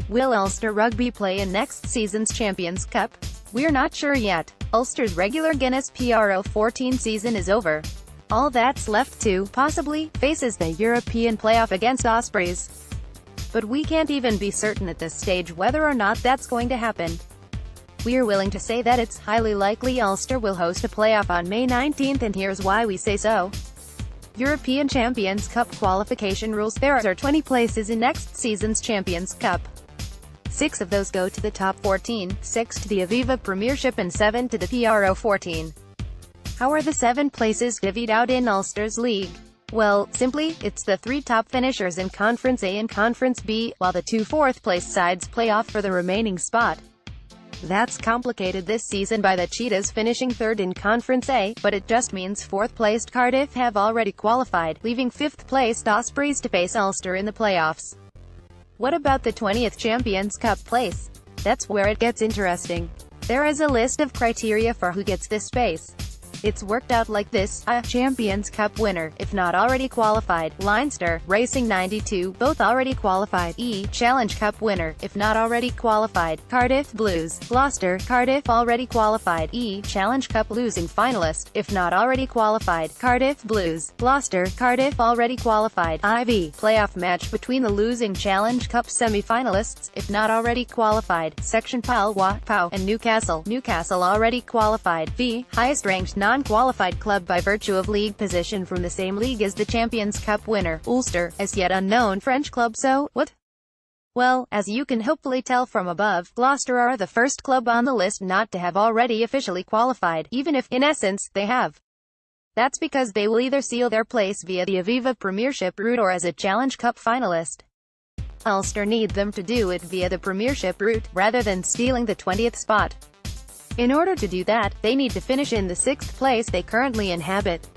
Will Ulster Rugby play in next season's Champions Cup? We're not sure yet. Ulster's regular Guinness PRO14 season is over. All that's left to, possibly, face is the European playoff against Ospreys. But we can't even be certain at this stage whether or not that's going to happen. We're willing to say that it's highly likely Ulster will host a playoff on May 19th, and here's why we say so. European Champions Cup qualification rules. There are 20 places in next season's Champions Cup. 6 of those go to the top 14, 6 to the Aviva Premiership and 7 to the PRO14. How are the 7 places divvied out in Ulster's league? Well, simply, it's the 3 top finishers in Conference A and Conference B, while the 2 fourth-place sides play off for the remaining spot. That's complicated this season by the Cheetahs finishing 3rd in Conference A, but it just means 4th-placed Cardiff have already qualified, leaving 5th-placed Ospreys to face Ulster in the playoffs. What about the 20th Champions Cup place? That's where it gets interesting. There is a list of criteria for who gets this space. It's worked out like this: A. Champions Cup winner, if not already qualified, Leinster, Racing 92, both already qualified. E. Challenge Cup winner, if not already qualified, Cardiff Blues, Gloucester, Cardiff already qualified. E. Challenge Cup losing finalist, if not already qualified, Cardiff Blues, Gloucester, Cardiff already qualified. IV. Playoff match between the losing Challenge Cup semi-finalists, if not already qualified, Section PAL, POW, and Newcastle, Newcastle already qualified. V. Highest ranked non-qualified club by virtue of league position from the same league as the Champions Cup winner, Ulster, as yet unknown French club. So, what? Well, as you can hopefully tell from above, Gloucester are the first club on the list not to have already officially qualified, even if, in essence, they have. That's because they will either seal their place via the Aviva Premiership route or as a Challenge Cup finalist. Ulster need them to do it via the Premiership route, rather than stealing the 20th spot. In order to do that, they need to finish in the 6th place they currently inhabit.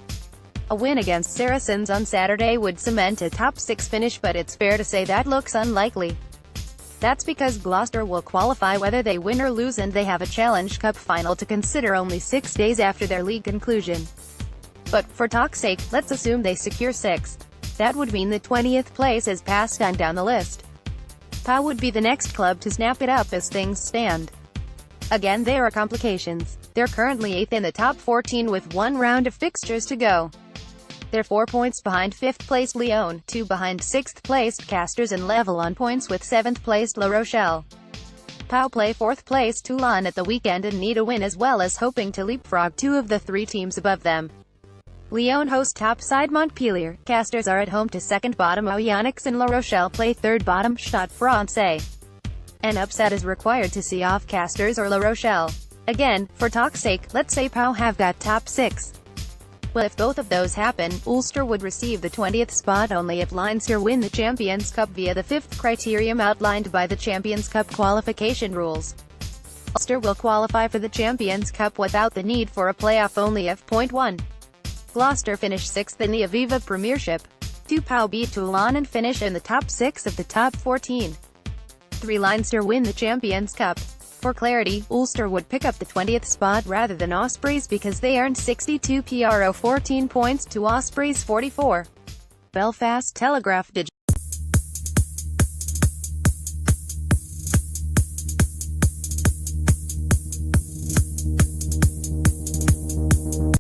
A win against Saracens on Saturday would cement a top 6 finish, but it's fair to say that looks unlikely. That's because Gloucester will qualify whether they win or lose, and they have a Challenge Cup final to consider only 6 days after their league conclusion. But, for talk's sake, let's assume they secure 6th. That would mean the 20th place is passed on down the list. POW would be the next club to snap it up as things stand. Again, there are complications. They're currently 8th in the top 14 with 1 round of fixtures to go. They're 4 points behind 5th-placed Lyon, 2 behind 6th-placed Casters, and level on points with 7th-placed La Rochelle. POW play 4th-placed Toulon at the weekend and need a win as well as hoping to leapfrog 2 of the 3 teams above them. Lyon host top-side Montpellier, Casters are at home to 2nd bottom Oyonnax, and La Rochelle play 3rd bottom Stade Francais. An upset is required to see off Casters or La Rochelle. Again, for talk's sake, let's say POW have got top 6. Well, if both of those happen, Ulster would receive the 20th spot only if Leinster win the Champions Cup via the 5th criterium outlined by the Champions Cup qualification rules. Ulster will qualify for the Champions Cup without the need for a playoff only if 1. Gloucester finish 6th in the Aviva Premiership. 2. POW beat Toulon and finish in the top 6 of the top 14. 3. Leinster win the Champions Cup. For clarity, Ulster would pick up the 20th spot rather than Ospreys because they earned 62 PRO14 points to Ospreys 44. Belfast Telegraph.